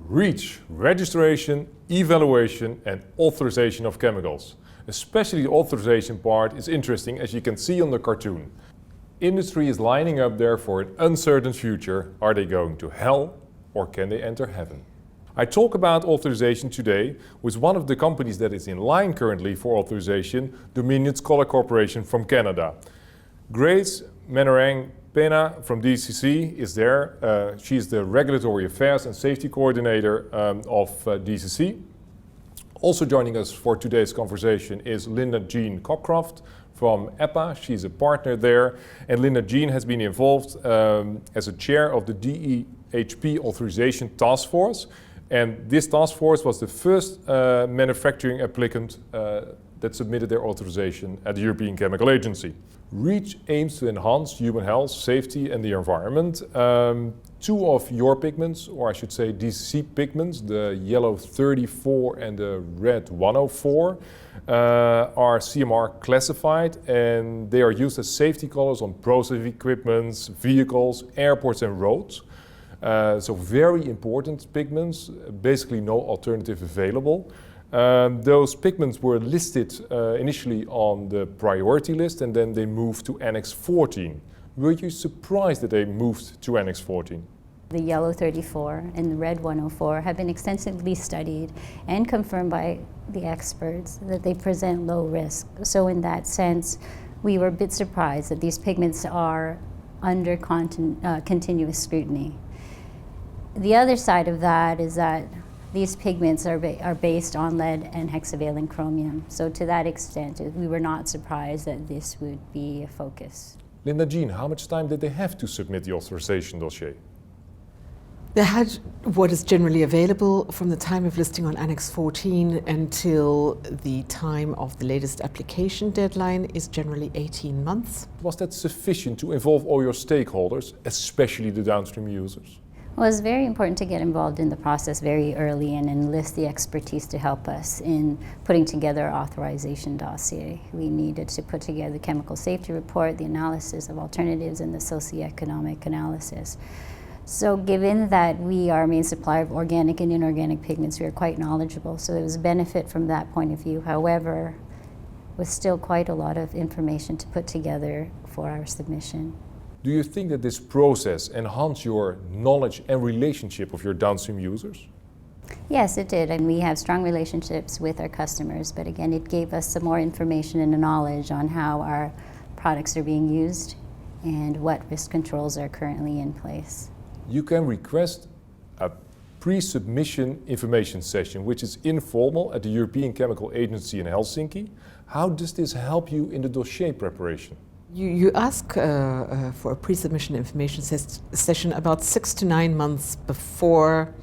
REACH, registration, evaluation and authorization of chemicals. Especially the authorization part is interesting, as you can see on the cartoon. Industry is lining up there for an uncertain future. Are they going to hell or can they enter heaven? I talk about authorization today with one of the companies that is in line currently for authorization, Dominion Scholar Corporation from Canada. Grace Manarang Pena from DCC is there. She is the Regulatory Affairs and Safety Coordinator of DCC. Also joining us for today's conversation is Linda Jean Cockcroft from EPA. She's a partner there. And Linda Jean has been involved as a chair of the DHV Authorization Task Force. And this task force was the first manufacturing applicant that submitted their authorization at the European Chemical Agency. REACH aims to enhance human health, safety and the environment. Two of your pigments, or I should say DCC pigments, the yellow 34 and the red 104, are CMR classified, and they are used as safety colors on process equipments, vehicles, airports and roads. So very important pigments, basically no alternative available. Those pigments were listed initially on the priority list and then they moved to Annex 14. Were you surprised that they moved to Annex 14? The yellow 34 and the red 104 have been extensively studied and confirmed by the experts that they present low risk. So in that sense, we were a bit surprised that these pigments are under continuous scrutiny. The other side of that is that these pigments are based on lead and hexavalent chromium. So to that extent, we were not surprised that this would be a focus. Linda Jean, how much time did they have to submit the authorization dossier? They had what is generally available from the time of listing on Annex 14 until the time of the latest application deadline is generally 18 months. Was that sufficient to involve all your stakeholders, especially the downstream users? Well, it's very important to get involved in the process very early and enlist the expertise to help us in putting together our authorization dossier. We needed to put together the chemical safety report, the analysis of alternatives, and the socioeconomic analysis. So given that we are a main supplier of organic and inorganic pigments, we are quite knowledgeable, so there was a benefit from that point of view. However, with still quite a lot of information to put together for our submission. Do you think that this process enhanced your knowledge and relationship of your downstream users? Yes, it did, and we have strong relationships with our customers, but again, it gave us some more information and knowledge on how our products are being used and what risk controls are currently in place. You can request a pre-submission information session, which is informal at the European Chemical Agency in Helsinki. How does this help you in the dossier preparation? You ask for a pre-submission information session about 6 to 9 months before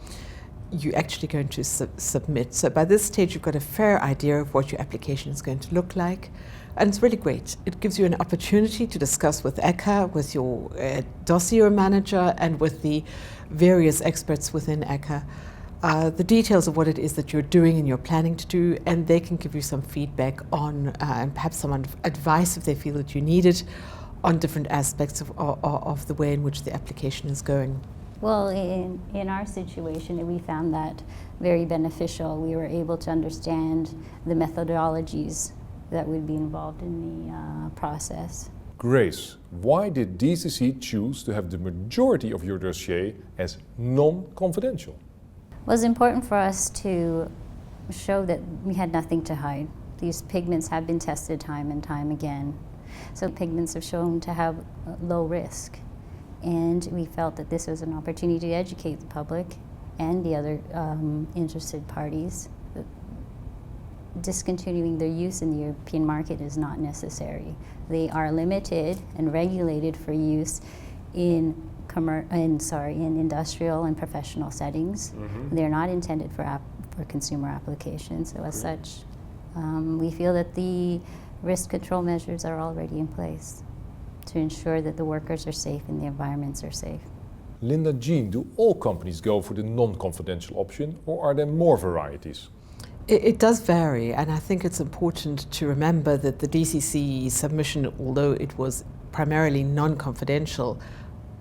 you're actually going to submit. So by this stage you've got a fair idea of what your application is going to look like. And it's really great. It gives you an opportunity to discuss with ECHA, with your dossier manager and with the various experts within ECHA the details of what it is that you're doing and you're planning to do, and they can give you some feedback on and perhaps some advice if they feel that you need it on different aspects of the way in which the application is going. Well, in our situation, we found that very beneficial. We were able to understand the methodologies that would be involved in the process. Grace, why did DCC choose to have the majority of your dossier as non-confidential? It was important for us to show that we had nothing to hide. These pigments have been tested time and time again. So pigments have shown to have low risk. And we felt that this was an opportunity to educate the public and the other interested parties that discontinuing their use in the European market is not necessary. They are limited and regulated for use in industrial and professional settings. Mm-hmm. They're not intended for consumer applications. So as such, we feel that the risk control measures are already in place to ensure that the workers are safe and the environments are safe. Linda Jean, do all companies go for the non-confidential option, or are there more varieties? It does vary, and I think it's important to remember that the DCC submission, although it was primarily non-confidential,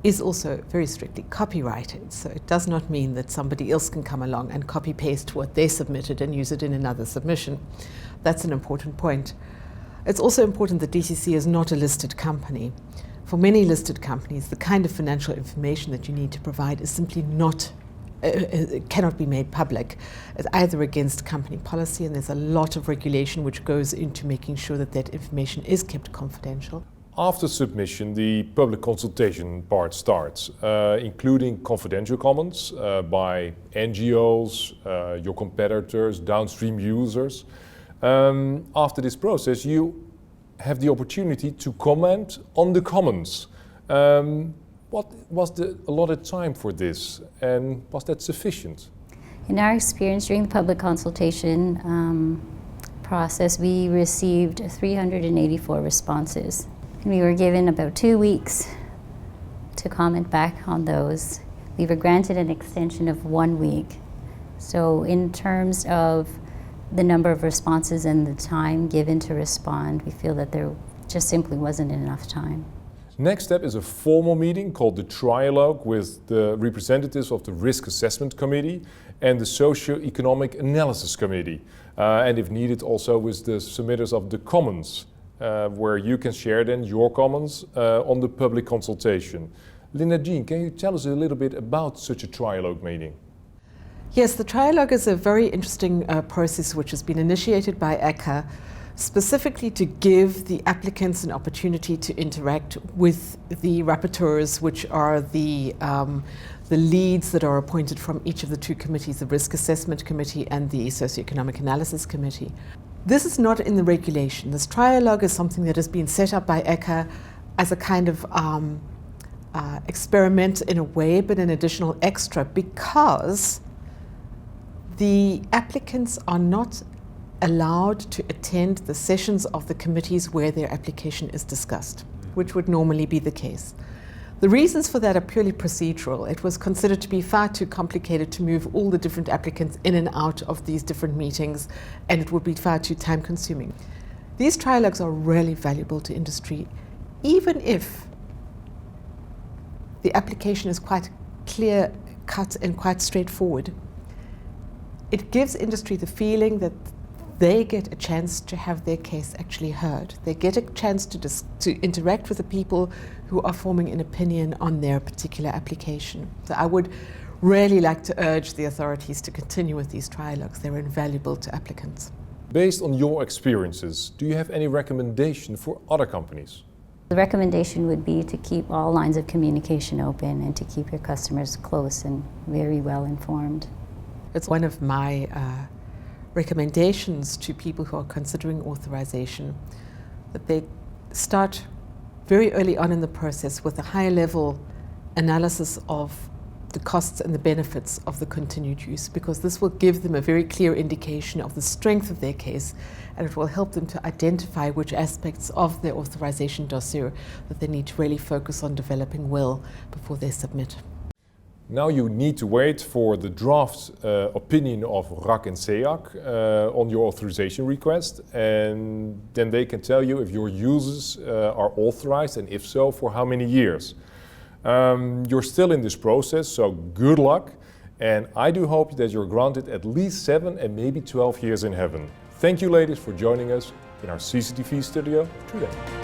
is also very strictly copyrighted. So it does not mean that somebody else can come along and copy-paste what they submitted and use it in another submission. That's an important point. It's also important that DCC is not a listed company. For many listed companies, the kind of financial information that you need to provide is simply not, cannot be made public. It's either against company policy, and there's a lot of regulation which goes into making sure that that information is kept confidential. After submission, the public consultation part starts, including confidential comments by NGOs, your competitors, downstream users. After this process, you have the opportunity to comment on the comments. What was the allotted time for this, and was that sufficient? In our experience during the public consultation process, we received 384 responses. We were given about 2 weeks to comment back on those. We were granted an extension of 1 week. So in terms of the number of responses and the time given to respond, we feel that there just simply wasn't enough time. Next step is a formal meeting called the Trialogue with the representatives of the Risk Assessment Committee and the Socio-Economic Analysis Committee. And if needed also with the submitters of the comments, where you can share then your comments on the public consultation. Linda Jean, can you tell us a little bit about such a trialogue meeting? Yes, the trialogue is a very interesting process which has been initiated by ECHA specifically to give the applicants an opportunity to interact with the rapporteurs, which are the leads that are appointed from each of the two committees, the Risk Assessment Committee and the Socioeconomic Analysis Committee. This is not in the regulation. This trialogue is something that has been set up by ECHA as a kind of experiment in a way, but an additional extra, because the applicants are not allowed to attend the sessions of the committees where their application is discussed, which would normally be the case. The reasons for that are purely procedural. It was considered to be far too complicated to move all the different applicants in and out of these different meetings, and it would be far too time-consuming. These trialogues are really valuable to industry, even if the application is quite clear-cut and quite straightforward. It gives industry the feeling that they get a chance to have their case actually heard. They get a chance to interact with the people who are forming an opinion on their particular application. So I would really like to urge the authorities to continue with these trialogues. They're invaluable to applicants. Based on your experiences, do you have any recommendation for other companies? The recommendation would be to keep all lines of communication open and to keep your customers close and very well informed. It's one of my recommendations to people who are considering authorization, that they start very early on in the process with a high-level analysis of the costs and the benefits of the continued use, because this will give them a very clear indication of the strength of their case, and it will help them to identify which aspects of their authorization dossier that they need to really focus on developing well before they submit. Now you need to wait for the draft opinion of RAC and SEAC on your authorization request, and then they can tell you if your uses are authorized, and if so, for how many years. You're still in this process, so good luck, and I do hope that you're granted at least 7 and maybe 12 years in heaven. Thank you, ladies, for joining us in our CCTV studio today.